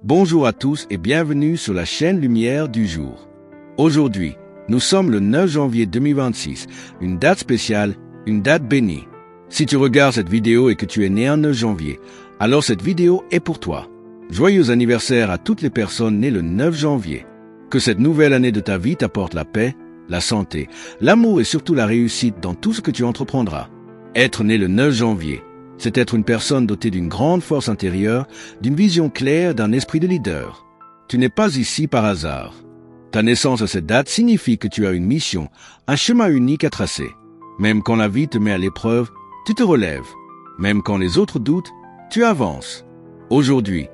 Bonjour à tous et bienvenue sur la chaîne Lumière du jour. Aujourd'hui, nous sommes le 9 janvier 2026, une date spéciale, une date bénie. Si tu regardes cette vidéo et que tu es né un 9 janvier, alors cette vidéo est pour toi. Joyeux anniversaire à toutes les personnes nées le 9 janvier. Que cette nouvelle année de ta vie t'apporte la paix, la santé, l'amour et surtout la réussite dans tout ce que tu entreprendras. Être né le 9 janvier, c'est être une personne dotée d'une grande force intérieure, d'une vision claire, d'un esprit de leader. Tu n'es pas ici par hasard. Ta naissance à cette date signifie que tu as une mission, un chemin unique à tracer. Même quand la vie te met à l'épreuve, tu te relèves. Même quand les autres doutent, tu avances. Aujourd'hui,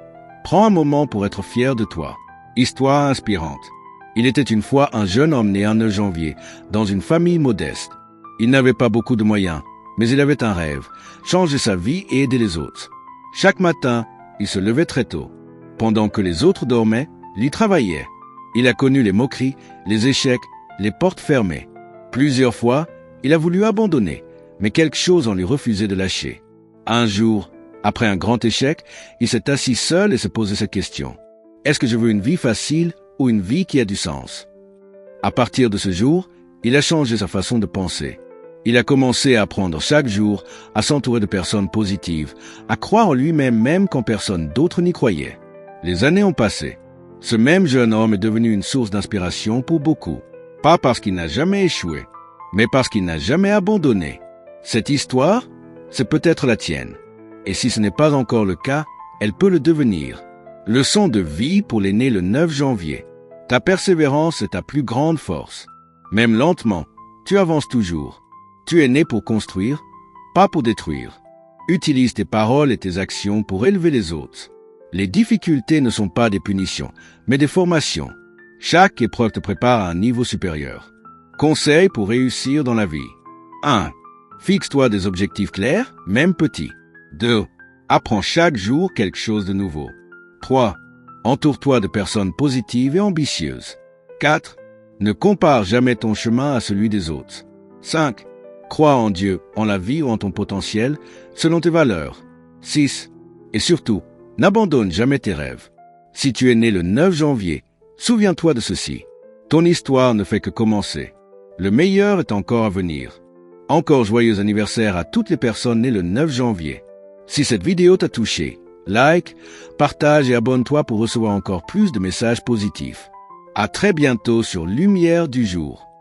prends un moment pour être fier de toi. Histoire inspirante. Il était une fois un jeune homme né un 9 janvier, dans une famille modeste. Il n'avait pas beaucoup de moyens, mais il avait un rêve, changer sa vie et aider les autres. Chaque matin, il se levait très tôt. Pendant que les autres dormaient, il y travaillait. Il a connu les moqueries, les échecs, les portes fermées. Plusieurs fois, il a voulu abandonner, mais quelque chose en lui refusait de lâcher. Un jour, après un grand échec, il s'est assis seul et se posait cette question. Est-ce que je veux une vie facile ou une vie qui a du sens? À partir de ce jour, il a changé sa façon de penser. Il a commencé à apprendre chaque jour, à s'entourer de personnes positives, à croire en lui-même même quand personne d'autre n'y croyait. Les années ont passé. Ce même jeune homme est devenu une source d'inspiration pour beaucoup. Pas parce qu'il n'a jamais échoué, mais parce qu'il n'a jamais abandonné. Cette histoire, c'est peut-être la tienne. Et si ce n'est pas encore le cas, elle peut le devenir. Leçon de vie pour les nés le 9 janvier. Ta persévérance est ta plus grande force. Même lentement, tu avances toujours. Tu es né pour construire, pas pour détruire. Utilise tes paroles et tes actions pour élever les autres. Les difficultés ne sont pas des punitions, mais des formations. Chaque épreuve te prépare à un niveau supérieur. Conseils pour réussir dans la vie. 1. Fixe-toi des objectifs clairs, même petits. 2. Apprends chaque jour quelque chose de nouveau. 3. Entoure-toi de personnes positives et ambitieuses. 4. Ne compare jamais ton chemin à celui des autres. 5. Crois en Dieu, en la vie ou en ton potentiel, selon tes valeurs. 6. Et surtout, n'abandonne jamais tes rêves. Si tu es né le 9 janvier, souviens-toi de ceci. Ton histoire ne fait que commencer. Le meilleur est encore à venir. Encore joyeux anniversaire à toutes les personnes nées le 9 janvier. Si cette vidéo t'a touché, like, partage et abonne-toi pour recevoir encore plus de messages positifs. À très bientôt sur Lumière du jour.